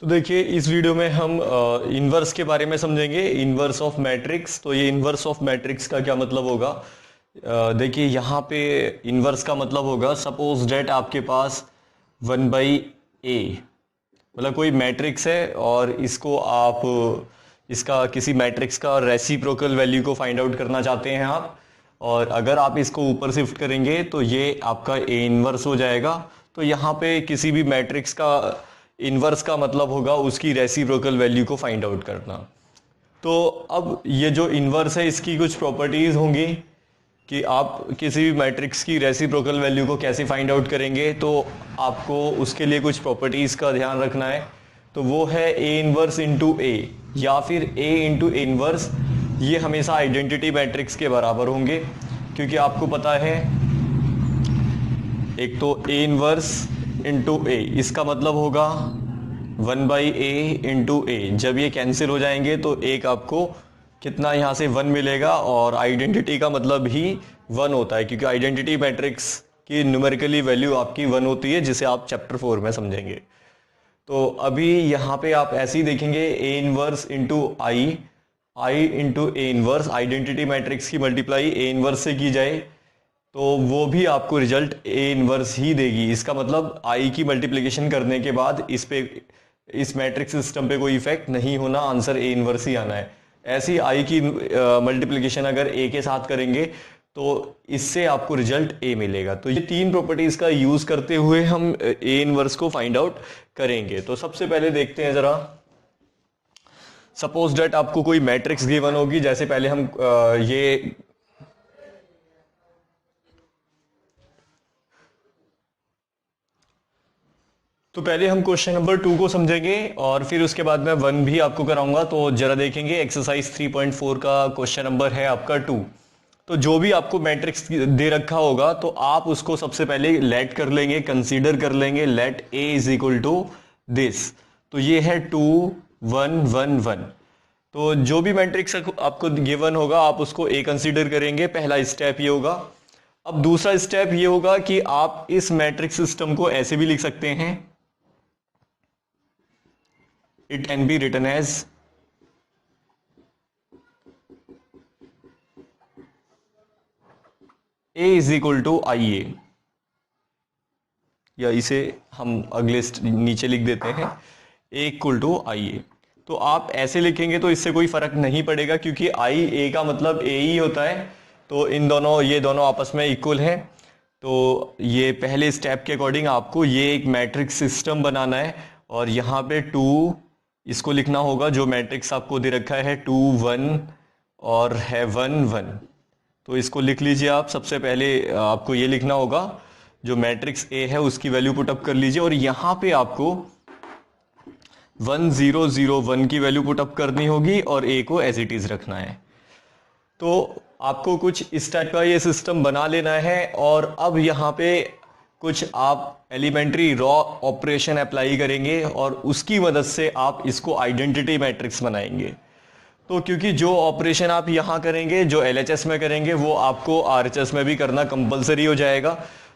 तो देखिए इस वीडियो में हम इन्वर्स के बारे में समझेंगे, इन्वर्स ऑफ मैट्रिक्स। तो ये इन्वर्स ऑफ मैट्रिक्स का क्या मतलब होगा। देखिए यहाँ पे इन्वर्स का मतलब होगा, सपोज डेट आपके पास 1/a, मतलब कोई मैट्रिक्स है और इसको आप इसका किसी मैट्रिक्स का रेसिप्रोकल वैल्यू को फाइंड आउट करना चाहते हैं आप, और अगर आप इसको ऊपर शिफ्ट करेंगे तो ये आपका ए इन्वर्स हो जाएगा। तो यहाँ पे किसी भी मैट्रिक्स का इन्वर्स का मतलब होगा उसकी रेसिप्रोकल वैल्यू को फाइंड आउट करना। तो अब ये जो इन्वर्स है इसकी कुछ प्रॉपर्टीज होंगी कि आप किसी भी मैट्रिक्स की रेसिप्रोकल वैल्यू को कैसे फाइंड आउट करेंगे, तो आपको उसके लिए कुछ प्रॉपर्टीज का ध्यान रखना है। तो वो है ए इन्वर्स इंटू ए या फिर ए इंटू ए इन्वर्स। ये हमेशा आइडेंटिटी मैट्रिक्स के बराबर होंगे, क्योंकि आपको पता है एक तो ए इन्वर्स इंटू ए, इसका मतलब होगा 1/a इंटू ए। जब ये कैंसिल हो जाएंगे तो एक आपको कितना यहाँ से 1 मिलेगा, और आइडेंटिटी का मतलब ही 1 होता है, क्योंकि आइडेंटिटी मैट्रिक्स की न्यूमेरिकली वैल्यू आपकी 1 होती है, जिसे आप चैप्टर 4 में समझेंगे। तो अभी यहाँ पे आप ऐसे ही देखेंगे A inverse into I into A inverse, identity matrix की मल्टीप्लाई ए इनवर्स से की जाए तो वो भी आपको रिजल्ट ए इनवर्स ही देगी। इसका मतलब आई की मल्टीप्लिकेशन करने के बाद इस मैट्रिक्स सिस्टम पे कोई इफेक्ट नहीं होना, आंसर ए इनवर्स ही आना है। ऐसी आई की मल्टीप्लिकेशन अगर ए के साथ करेंगे तो इससे आपको रिजल्ट ए मिलेगा। तो ये तीन प्रॉपर्टीज का यूज करते हुए हम ए इनवर्स को फाइंड आउट करेंगे। तो सबसे पहले देखते हैं जरा, सपोज डेट आपको कोई मैट्रिक्स गिवन होगी। जैसे पहले हम ये तो पहले हम क्वेश्चन नंबर 2 को समझेंगे और फिर उसके बाद मैं 1 भी आपको कराऊंगा। तो जरा देखेंगे, एक्सरसाइज 3.4 का क्वेश्चन नंबर है आपका 2। तो जो भी आपको मैट्रिक्स दे रखा होगा तो आप उसको सबसे पहले लेट कर लेंगे, कंसीडर कर लेंगे, let a is equal to this. तो ये है 2 1 1 1। तो जो भी मैट्रिक्स आपको गिवन होगा आप उसको ए कंसीडर करेंगे, पहला स्टेप ये होगा। अब दूसरा स्टेप ये होगा कि आप इस मैट्रिक्स सिस्टम को ऐसे भी लिख सकते हैं, it can be written as a is equal to ia, या इसे हम अगले नीचे लिख देते हैं a इक्वल टू ia। तो आप ऐसे लिखेंगे तो इससे कोई फर्क नहीं पड़ेगा, क्योंकि आई ए का मतलब ए ही होता है। तो ये दोनों आपस में इक्वल हैं। तो ये पहले स्टेप के अकॉर्डिंग आपको ये एक मैट्रिक्स सिस्टम बनाना है, और यहाँ पे 2 इसको लिखना होगा। जो मैट्रिक्स आपको दे रखा है 2 1 और है 1 1, तो इसको लिख लीजिए आप। सबसे पहले आपको ये लिखना होगा, जो मैट्रिक्स ए है उसकी वैल्यू पुटअप कर लीजिए, और यहाँ पे आपको 1 0 0 1 की वैल्यू पुटअप करनी होगी और ए को एज इट इज रखना है। तो आपको कुछ इस टाइप का ये सिस्टम बना लेना है। और अब यहाँ पे कुछ आप एलिमेंट्री रॉ ऑपरेशन अप्लाई करेंगे और उसकी मदद से आप इसको आइडेंटिटी मैट्रिक्स बनाएंगे। तो क्योंकि जो ऑपरेशन आप यहाँ करेंगे, जो एलएचएस में करेंगे, वो आपको आरएचएस में भी करना कंपलसरी हो जाएगा।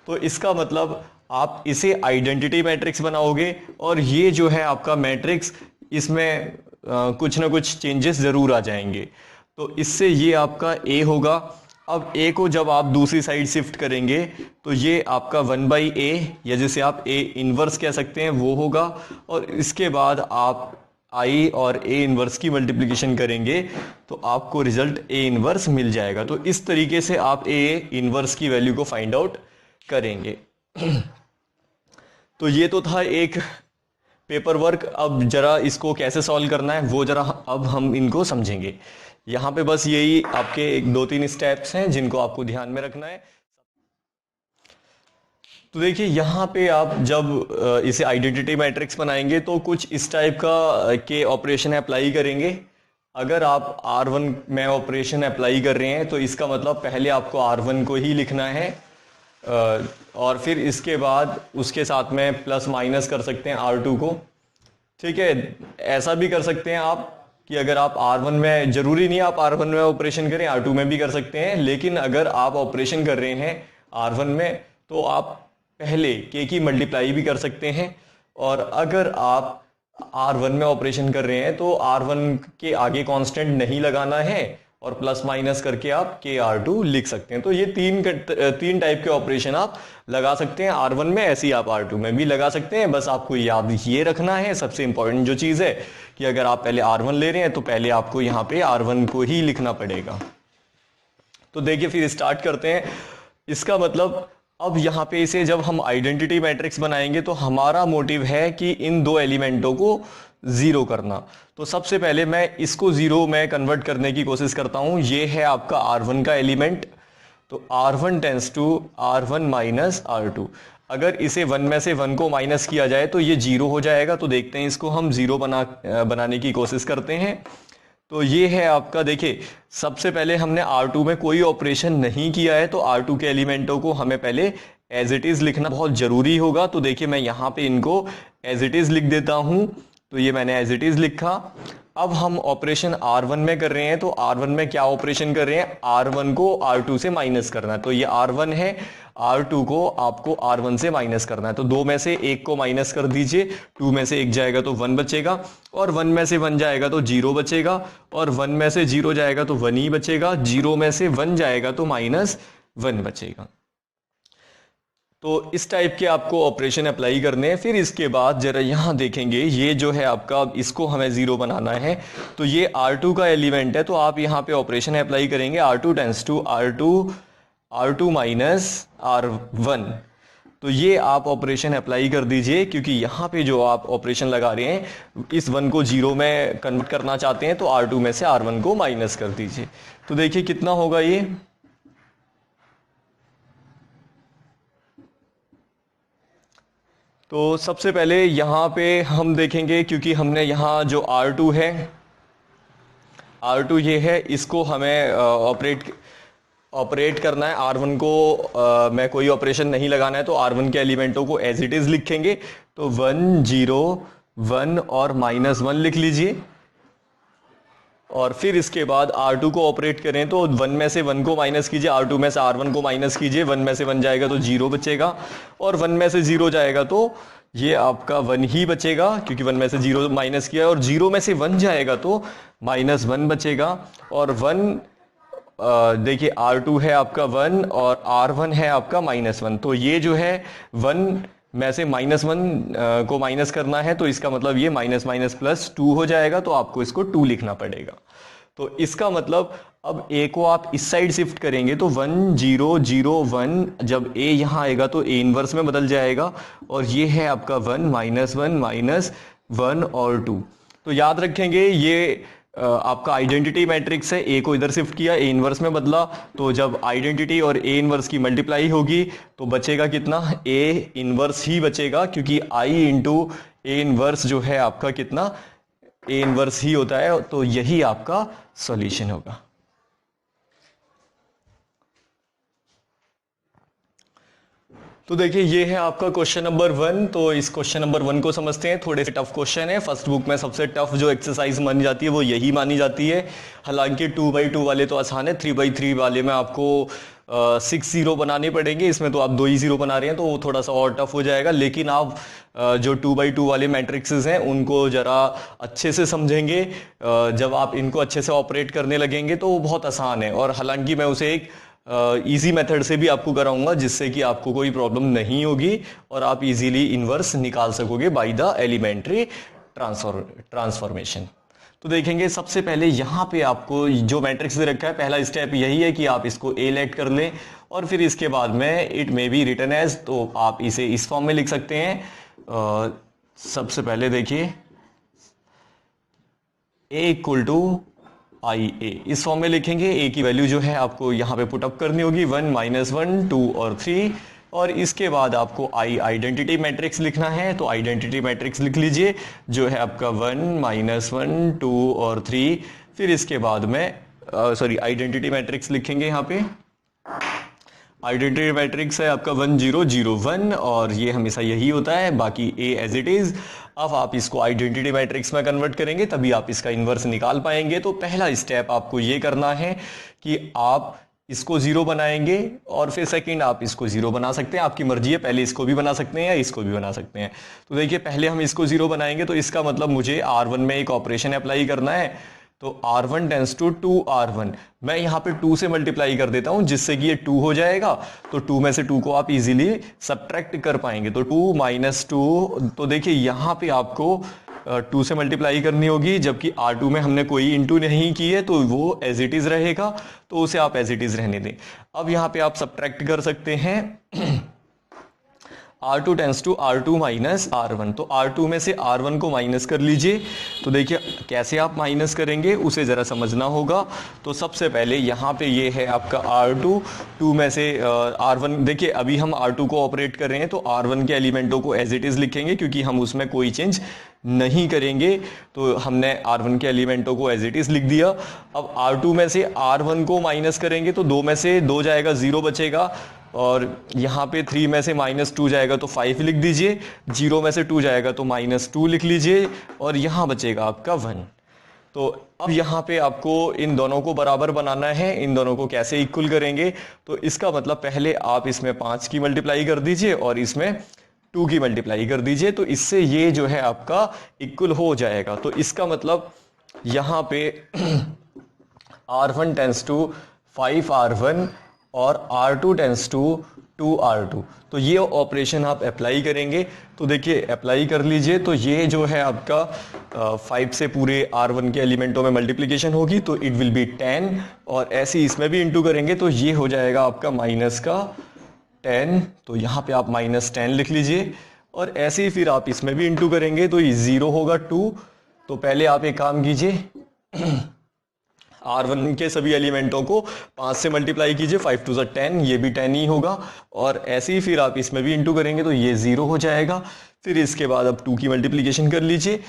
तो इसका मतलब आप इसे आइडेंटिटी मैट्रिक्स बनाओगे, और ये जो है आपका मैट्रिक्स, इसमें कुछ ना कुछ चेंजेस जरूर आ जाएंगे। तो इससे ये आपका ए होगा। अब ए को जब आप दूसरी साइड शिफ्ट करेंगे तो ये आपका 1/a, या जिसे आप ए इनवर्स कह सकते हैं, वो होगा। और इसके बाद आप आई और ए इनवर्स की मल्टीप्लिकेशन करेंगे तो आपको रिजल्ट ए इनवर्स मिल जाएगा। तो इस तरीके से आप ए इनवर्स की वैल्यू को फाइंड आउट करेंगे। तो ये तो था एक पेपर वर्क। अब जरा इसको कैसे सॉल्व करना है वो जरा अब हम इनको समझेंगे। यहाँ पे बस यही आपके 2-3 स्टेप्स हैं जिनको आपको ध्यान में रखना है। तो देखिए यहाँ पे आप जब इसे आइडेंटिटी मैट्रिक्स बनाएंगे तो कुछ इस टाइप का के ऑपरेशन अप्लाई करेंगे। अगर आप R1 में ऑपरेशन अप्लाई कर रहे हैं तो इसका मतलब पहले आपको R1 को ही लिखना है, और फिर इसके बाद उसके साथ में प्लस माइनस कर सकते हैं R2 को। ठीक है, ऐसा भी कर सकते हैं आप कि अगर आप R1 में, जरूरी नहीं आप R1 में ऑपरेशन करें, R2 में भी कर सकते हैं। लेकिन अगर आप ऑपरेशन कर रहे हैं R1 में तो आप पहले K की मल्टीप्लाई भी कर सकते हैं। और अगर आप R1 में ऑपरेशन कर रहे हैं तो R1 के आगे कांस्टेंट नहीं लगाना है और प्लस माइनस करके आप KR2 लिख सकते हैं। तो ये तीन टाइप के ऑपरेशन आप लगा सकते हैं R1 में, ऐसे ही आप R2 में भी लगा सकते हैं। बस आपको याद ये रखना है, सबसे इंपॉर्टेंट जो चीज़ है कि अगर आप पहले R1 ले रहे हैं तो पहले आपको यहाँ पे R1 को ही लिखना पड़ेगा। तो देखिए फिर स्टार्ट करते हैं। इसका मतलब अब यहाँ पे इसे जब हम आइडेंटिटी मैट्रिक्स बनाएंगे तो हमारा मोटिव है कि इन दो एलिमेंटों को जीरो करना। तो सबसे पहले मैं इसको जीरो में कन्वर्ट करने की कोशिश करता हूं। ये है आपका R1 का एलिमेंट, तो R1 tense to R1 minus R2। अगर इसे 1 में से 1 को माइनस किया जाए तो ये जीरो हो जाएगा। तो देखते हैं, इसको हम जीरो बनाने की कोशिश करते हैं। तो ये है आपका, देखिए सबसे पहले हमने R2 में कोई ऑपरेशन नहीं किया है तो R2 के एलिमेंटों को हमें पहले एज इट इज लिखना बहुत जरूरी होगा। तो देखिए मैं यहाँ पे इनको एज इट इज लिख देता हूँ। तो ये मैंने एज इट इज लिखा। अब हम ऑपरेशन R1 में कर रहे हैं तो R1 में क्या ऑपरेशन कर रहे हैं, R1 को R2 से माइनस करना है। तो ये R1 है, R2 को आपको R1 से माइनस करना है। तो 2 में से 1 को माइनस कर दीजिए, 2 में से 1 जाएगा तो 1 बचेगा, और 1 में से 1 जाएगा तो 0 बचेगा, और 1 में से 0 जाएगा तो 1 ही बचेगा, 0 में से 1 जाएगा तो -1 बचेगा। तो इस टाइप के आपको ऑपरेशन अप्लाई करने हैं। फिर इसके बाद जरा यहाँ देखेंगे, ये जो है आपका, इसको हमें जीरो बनाना है। तो ये R2 का एलिमेंट है, तो आप यहाँ पे ऑपरेशन अप्लाई करेंगे R2 tense to R2 minus R1। तो ये आप ऑपरेशन अप्लाई कर दीजिए, क्योंकि यहाँ पे जो आप ऑपरेशन लगा रहे हैं इस 1 को जीरो में कन्वर्ट करना चाहते हैं, तो R2 में से R1 को माइनस कर दीजिए। तो देखिए कितना होगा ये, तो सबसे पहले यहाँ पे हम देखेंगे, क्योंकि हमने यहाँ जो R2 है, R2 ये है, इसको हमें ऑपरेट करना है। R1 को मैं कोई ऑपरेशन नहीं लगाना है, तो R1 के एलिमेंटों को एज इट इज लिखेंगे। तो 1 0 1 और -1 लिख लीजिए। और फिर इसके बाद R2 को ऑपरेट करें तो 1 में से 1 को माइनस कीजिए, R2 में से R1 को माइनस कीजिए, 1 में से 1 जाएगा तो 0 बचेगा, और 1 में से 0 जाएगा तो ये आपका 1 ही बचेगा, क्योंकि 1 में से 0 माइनस किया है, और 0 में से 1 जाएगा तो -1 बचेगा। और 1 देखिए R2 है आपका 1 और R1 है आपका -1। तो ये जो है 1 में से -1 को माइनस करना है, तो इसका मतलब ये -+2 हो जाएगा। तो आपको इसको 2 लिखना पड़ेगा। तो इसका मतलब अब A को आप इस साइड शिफ्ट करेंगे तो 1 0 0 1, जब A यहाँ आएगा तो A इनवर्स में बदल जाएगा, और ये है आपका 1 -1 -1 और 2। तो याद रखेंगे ये आपका आइडेंटिटी मैट्रिक्स है। A को इधर शिफ्ट किया, A इनवर्स में बदला, तो जब आइडेंटिटी और A इनवर्स की मल्टीप्लाई होगी तो बचेगा कितना, A इनवर्स ही बचेगा, क्योंकि I इंटू A इनवर्स जो है आपका कितना, A इनवर्स ही होता है। तो यही आपका सॉल्यूशन होगा। तो देखिए ये है आपका क्वेश्चन नंबर 1। तो इस क्वेश्चन नंबर 1 को समझते हैं। थोड़े से टफ क्वेश्चन है। फर्स्ट बुक में सबसे टफ जो एक्सरसाइज मानी जाती है वो यही मानी जाती है। हालांकि 2x2 वाले तो आसान है, 3x3 वाले में आपको 6 0 बनाने पड़ेंगे। इसमें तो आप 2 ही 0 बना रहे हैं, तो वो थोड़ा सा और टफ हो जाएगा। लेकिन आप जो 2x2 वाले मैट्रिक्सेस हैं उनको जरा अच्छे से समझेंगे, जब आप इनको अच्छे से ऑपरेट करने लगेंगे तो वो बहुत आसान है। और हालांकि मैं उसे एक इजी मेथड से भी आपको कराऊंगा, जिससे कि आपको कोई प्रॉब्लम नहीं होगी और आप इजीली इनवर्स निकाल सकोगे बाय द एलिमेंट्री ट्रांसफॉर्मेशन। तो देखेंगे सबसे पहले यहाँ पे आपको जो मैट्रिक्स दे रखा है, पहला स्टेप यही है कि आप इसको ए लेट कर लें, और फिर इसके बाद में it may be written as, तो आप इसे इस फॉर्म में लिख सकते हैं। सबसे पहले देखिए ए इक्वल टू आई ए, इस फॉर्म में लिखेंगे। ए की वैल्यू जो है आपको यहाँ पे पुट अप करनी होगी, 1 -1 2 और 3, और इसके बाद आपको आई आइडेंटिटी मैट्रिक्स लिखना है। तो आइडेंटिटी मैट्रिक्स लिख लीजिए, जो है आपका 1 -1 2 और 3। फिर इसके बाद में आइडेंटिटी मैट्रिक्स लिखेंगे। यहाँ पे आइडेंटिटी मैट्रिक्स है आपका 1 0 0 1, और ये हमेशा यही होता है, बाकी ए एज इट इज। अब आप इसको आइडेंटिटी मैट्रिक्स में कन्वर्ट करेंगे, तभी आप इसका इनवर्स निकाल पाएंगे। तो पहला स्टेप आपको ये करना है कि आप इसको 0 बनाएंगे और फिर सेकंड आप इसको 0 बना सकते हैं, आपकी मर्जी है, पहले इसको भी बना सकते हैं या इसको भी बना सकते हैं। तो देखिए पहले हम इसको 0 बनाएंगे तो इसका मतलब मुझे R1 में एक ऑपरेशन अप्लाई करना है, तो R1 टेंस टू 2R1, मैं यहाँ पे 2 से मल्टीप्लाई कर देता हूँ जिससे कि ये 2 हो जाएगा। तो 2 में से 2 को आप इजीली सब्ट्रैक्ट कर पाएंगे, तो 2 माइनस 2, तो देखिए यहाँ पे आपको 2 से मल्टीप्लाई करनी होगी, जबकि R2 में हमने कोई इंटू नहीं की है तो वो एज इट इज रहेगा, तो उसे आप एज इट इज रहने दें। अब यहाँ पे आप सब्ट्रैक्ट कर सकते हैं R2 tense to R2 minus R1, तो R2 में से R1 को माइनस कर लीजिए। तो देखिए कैसे आप माइनस करेंगे उसे ज़रा समझना होगा। तो सबसे पहले यहाँ पे ये है आपका R2, 2 में से R1, देखिए अभी हम R2 को ऑपरेट कर रहे हैं तो R1 के एलिमेंटों को एज इट इज़ लिखेंगे क्योंकि हम उसमें कोई चेंज नहीं करेंगे, तो हमने R1 के एलिमेंटों को एज इट इज़ लिख दिया। अब R2 में से R1 को माइनस करेंगे तो 2 में से 2 जाएगा, 0 बचेगा, और यहाँ पे 3 में से -2 जाएगा तो 5 लिख दीजिए, 0 में से 2 जाएगा तो -2 लिख लीजिए, और यहाँ बचेगा आपका 1। तो अब यहाँ पे आपको इन दोनों को बराबर बनाना है। इन दोनों को कैसे इक्वल करेंगे, तो इसका मतलब पहले आप इसमें 5 की मल्टीप्लाई कर दीजिए और इसमें 2 की मल्टीप्लाई कर दीजिए, तो इससे ये जो है आपका इक्वल हो जाएगा। तो इसका मतलब यहाँ पे R1 टेंस टू 5R1 और R2 टेंस टू 2R2, तो ये ऑपरेशन आप अप्लाई करेंगे। तो देखिए अप्लाई कर लीजिए, तो ये जो है आपका 5 से पूरे R1 के एलिमेंटों में मल्टीप्लिकेशन होगी तो इट विल बी 10, और ऐसे ही इसमें भी इंटू करेंगे तो ये हो जाएगा आपका माइनस का 10, तो यहाँ पे आप -10 लिख लीजिए, और ऐसे ही फिर आप इसमें भी इंटू करेंगे तो ये 0 होगा 2। तो पहले आप एक काम कीजिए, R1 के सभी एलिमेंटों को 5 से मल्टीप्लाई कीजिए, 5 टू 10, ये भी 10 ही होगा, और ऐसे ही फिर आप इसमें भी इंटू करेंगे तो ये 0 हो जाएगा। फिर इसके बाद अब 2 की मल्टीप्लिकेशन कर लीजिए,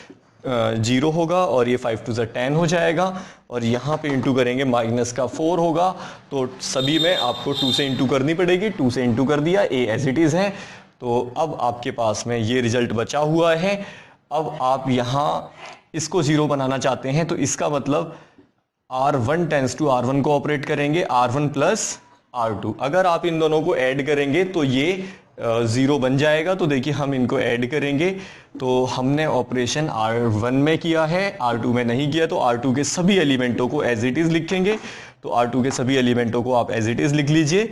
0 होगा और ये 5 टू 10 हो जाएगा, और यहाँ पे इंटू करेंगे -4 होगा। तो सभी में आपको 2 से इंटू करनी पड़ेगी, 2 से इंटू कर दिया, ए एज इट इज़ है। तो अब आपके पास में ये रिजल्ट बचा हुआ है। अब आप यहाँ इसको 0 बनाना चाहते हैं, तो इसका मतलब R1 टेंस टू R1 को ऑपरेट करेंगे, R1 प्लस R2। अगर आप इन दोनों को ऐड करेंगे तो ये 0 बन जाएगा। तो देखिए हम इनको ऐड करेंगे, तो हमने ऑपरेशन R1 में किया है, R2 में नहीं किया, तो R2 के सभी एलिमेंटों को एज इट इज़ लिखेंगे। तो R2 के सभी एलिमेंटों को आप एज इट इज़ लिख लीजिए।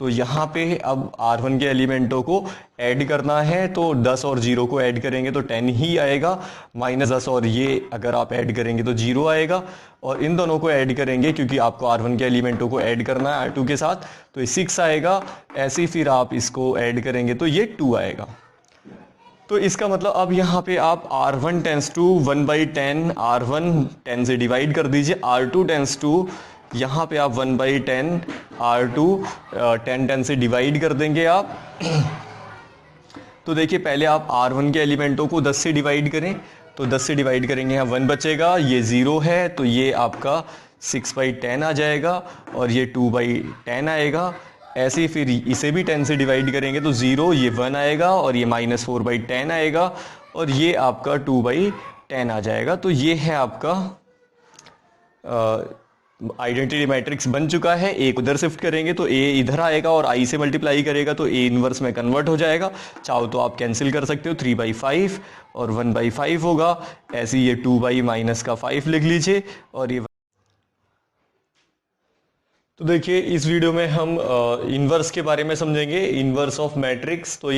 तो यहाँ पे अब R1 के एलिमेंटों को ऐड करना है, तो 10 और 0 को ऐड करेंगे तो 10 ही आएगा, -10 और ये अगर आप ऐड करेंगे तो 0 आएगा, और इन दोनों को ऐड करेंगे क्योंकि आपको R1 के एलिमेंटों को ऐड करना है R2 के साथ, तो ये 6 आएगा। ऐसे ही फिर आप इसको ऐड करेंगे तो ये 2 आएगा। तो इसका मतलब अब यहाँ पे आप R1 टेंस टू 1/10, R1 10 से डिवाइड कर दीजिए, R2 टेंस टू, यहाँ पे आप 1/10, R2 10 से डिवाइड कर देंगे आप। तो देखिए पहले आप R1 के एलिमेंटों को 10 से डिवाइड करें, तो 10 से डिवाइड करेंगे, यहाँ 1 बचेगा, ये 0 है तो ये आपका 6/10 आ जाएगा, और ये 2/10 आएगा। ऐसे ही फिर इसे भी 10 से डिवाइड करेंगे तो 0, ये 1 आएगा, और ये -4/10 आएगा, और ये आपका 2/10 आ जाएगा। तो ये है आपका आइडेंटिटी मैट्रिक्स बन चुका है। ए उधर शिफ्ट करेंगे तो ए इधर आएगा, और आई से मल्टीप्लाई करेगा तो ए इनवर्स में कन्वर्ट हो जाएगा। चाहो तो आप कैंसिल कर सकते हो, 3/5 और 1/5 होगा। ऐसे ये 2/-5 लिख लीजिए, और ये तो देखिए इस वीडियो में हम इनवर्स के बारे में समझेंगे, इनवर्स ऑफ मैट्रिक्स। तो